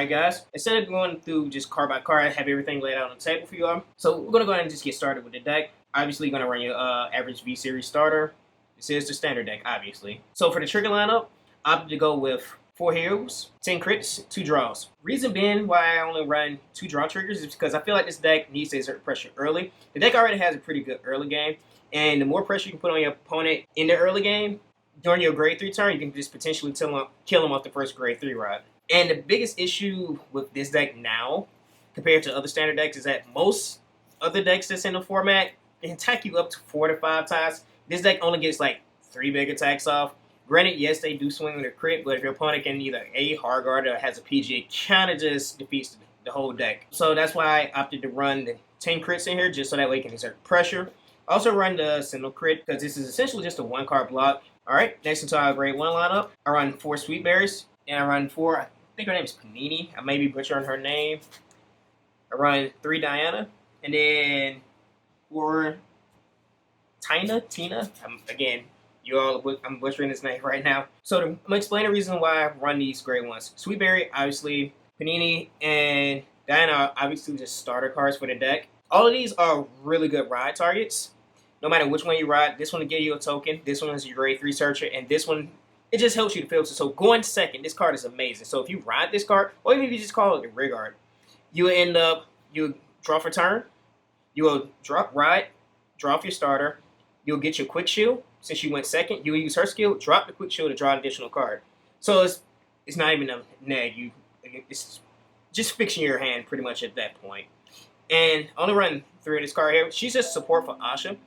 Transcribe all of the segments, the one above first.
Alright guys, instead of going through just card by card, I have everything laid out on the table for you all. So we're going to go ahead and just get started with the deck. Obviously, you're going to run your average V-Series starter. This is the standard deck, obviously. So for the trigger lineup, I opted to go with 4 heroes, 10 crits, 2 draws. Reason being why I only run 2 draw triggers is because I feel like this deck needs to exert pressure early. The deck already has a pretty good early game, and the more pressure you can put on your opponent in the early game, during your grade 3 turn, you can just potentially kill him off the first grade 3 ride. And the biggest issue with this deck now, compared to other standard decks, is that most other decks that's in the format can attack you up to 4 to 5 times. This deck only gets like 3 big attacks off. Granted, yes, they do swing with a crit, but if your opponent can either A, hard guard, or has a PG, it kind of just defeats the whole deck. So that's why I opted to run the 10 crits in here, just so that way you can exert pressure. I also run the Sentinel crit, because this is essentially just a 1-card block. Alright, next into our grade 1 lineup, I run 4 Sweet Berries, and I run 4, I think her name is Panini, I may be butchering her name. I run 3 Diana, and then 4 Tina. Again, I'm butchering this name right now. So I'm going to explain the reason why I run these grade 1s. Sweet Berry, obviously, Panini, and Diana are obviously just starter cards for the deck. All of these are really good ride targets. No matter which one you ride, this one will give you a token, this one is your grade 3 searcher, and this one, it just helps you to filter. So going second, this card is amazing. So if you ride this card, or even if you just call it the Vanguard, you end up, you draw for turn, you will ride, draw off your starter, you'll get your quick shield. Since you went second, you'll use her skill, drop the quick shield to draw an additional card. So it's not even a neg. It's just fixing your hand pretty much at that point. And I only run 3 of this card here. She's just support for Ahsha.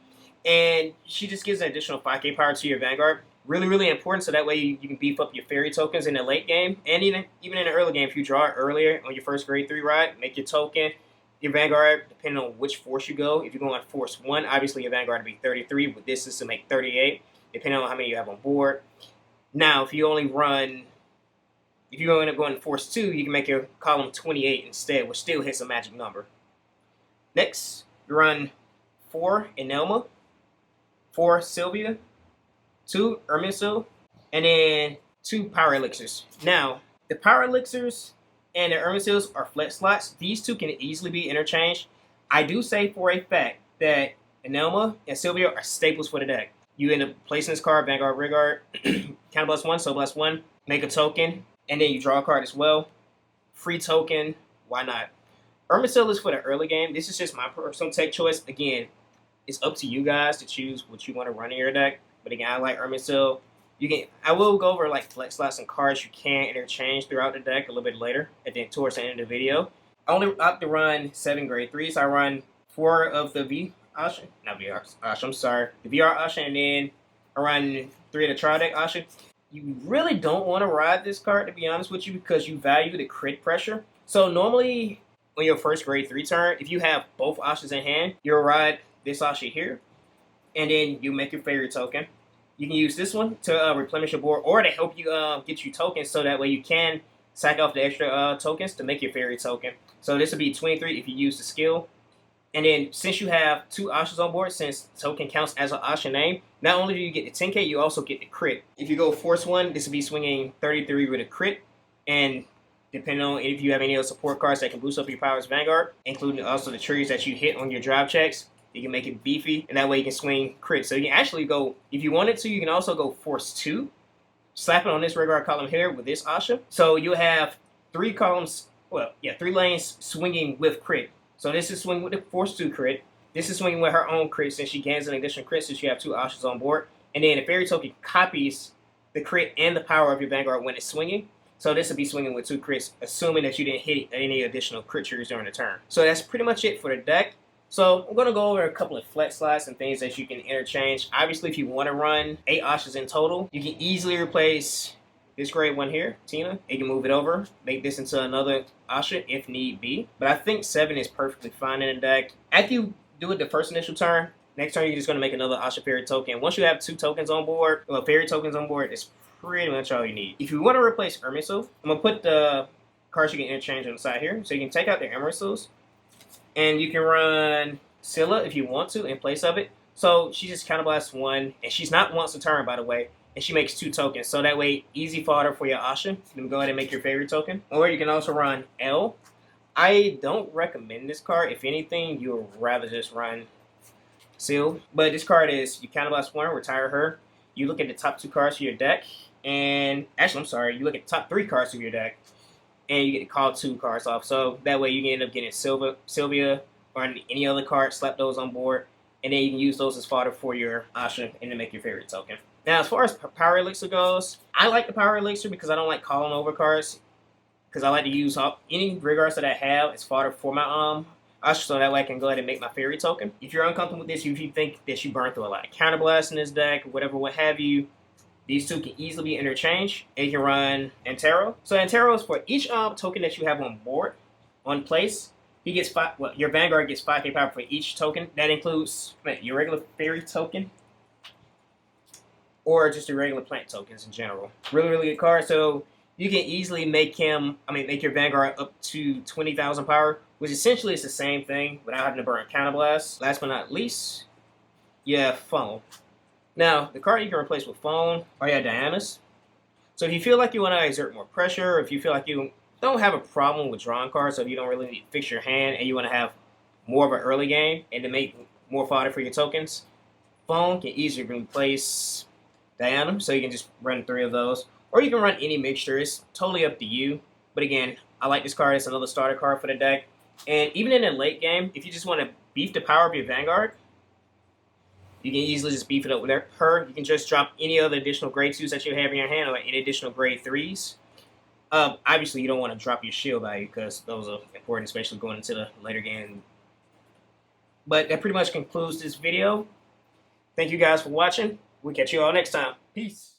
And she just gives an additional 5k power to your Vanguard. Really, really important, so that way you can beef up your fairy tokens in the late game. And even in the early game, if you draw it earlier on your first grade 3 ride, make your token, your Vanguard, depending on which force you go. If you go on force 1, obviously your Vanguard will be 33, but this is to make 38, depending on how many you have on board. Now, if you end up going force 2, you can make your column 28 instead, which still hits a magic number. Next, you run 4 Enelma, 4 Sylvia, 2 Erminsil, and then 2 Power Elixirs. Now, the Power Elixirs and the Erminsils are flex slots. These 2 can easily be interchanged. I do say for a fact that Enelma and Sylvia are staples for the deck. You end up placing this card, Vanguard, Rigard, count +1, so +1, make a token, and then you draw a card as well. Free token, why not? Erminsil is for the early game. This is just my personal tech choice. Again, it's up to you guys to choose what you want to run in your deck. But again, I like Erminsil. I will go over like flex slots and cards you can interchange throughout the deck a little bit later, and then towards the end of the video. I only opt to run 7 grade 3s. I run 4 of the the VR Ahsha, and then I run 3 of the Tri-Deck Ahsha. You really don't want to ride this card, to be honest with you, because you value the crit pressure. So normally, on your first grade 3 turn, if you have both Ahshas in hand, you'll ride this Ahsha here, and then you make your fairy token. You can use this one to replenish your board, or to help you get you tokens, so that way you can sack off the extra tokens to make your fairy token. So this would be 23 if you use the skill. And then since you have 2 Ahshas on board, since token counts as an Ahsha name, not only do you get the 10k, you also get the crit. If you go force 1, this would be swinging 33 with a crit, and depending on if you have any other support cards that can boost up your powers Vanguard, including also the triggers that you hit on your drive checks, you can make it beefy, and that way you can swing crit. So you can actually go, if you wanted to, you can also go force 2, slap it on this regular column here with this Ahsha. So you'll have 3 columns, 3 lanes swinging with crit. So this is swinging with the force 2 crit. This is swinging with her own crit, since she gains an additional crit since you have 2 Ahshas on board. And then the fairy token copies the crit and the power of your Vanguard when it's swinging. So this will be swinging with 2 crits, assuming that you didn't hit any additional crit triggers during the turn. So that's pretty much it for the deck. So I'm going to go over a couple of flex slots and things that you can interchange. Obviously, if you want to run 8 Ahshas in total, you can easily replace this grade 1 here, Tina. You can move it over, make this into another Ahsha if need be. But I think 7 is perfectly fine in the deck. After you do it the first initial turn, next turn you're just going to make another Ahsha fairy token. Once you have 2 tokens on board, fairy tokens on board, it's pretty much all you need. If you want to replace Erminsil, I'm going to put the cards you can interchange on the side here. So you can take out the Erminsils, and you can run Scylla if you want to in place of it. So she just counterblast 1, and she's not once a turn, by the way. and she makes 2 tokens. So that way, easy fodder for your Ahsha. You can go ahead and make your favorite token. Or you can also run L. I don't recommend this card. If anything, you would rather just run Seal. But this card is, you counterblast 1, retire her. You look at the top 2 cards of your deck, and actually, I'm sorry, you look at the top 3 cards of your deck, and you get to call 2 cards off. So that way you can end up getting Sylvia or any other card, slap those on board, and then you can use those as fodder for your Ahsha and then make your favorite token. Now, as far as Power Elixir goes, I like the Power Elixir because I don't like calling over cards, because I like to use any Vanguards that I have as fodder for my Ahsha, so that way I can go ahead and make my fairy token. If you're uncomfortable with this, if you think that you burn through a lot of counterblast in this deck, whatever, what have you, these 2 can easily be interchanged, and you can run Antero. So Antero is for each token that you have on board, on place. He gets 5. Well, your Vanguard gets 5k power for each token. That includes your regular fairy token, or just your regular plant tokens in general. Really, really good card. So you can easily make make your Vanguard up to 20,000 power, which essentially is the same thing without having to burn counterblast. Last but not least, you have Phone. Now, the card you can replace with Phone are your Dianas. So if you feel like you want to exert more pressure, or if you feel like you don't have a problem with drawing cards, so if you don't really need to fix your hand and you want to have more of an early game and to make more fodder for your tokens, Phone can easily replace Diana, so you can just run 3 of those. Or you can run any mixture. It's totally up to you. But again, I like this card. It's another starter card for the deck. And even in the late game, if you just want to beef the power of your Vanguard, you can easily just beef it up with her. You can just drop any other additional grade 2s that you have in your hand, or any additional grade 3s. Obviously, you don't want to drop your shield value, because those are important, especially going into the later game. But that pretty much concludes this video. Thank you guys for watching. We'll catch you all next time. Peace.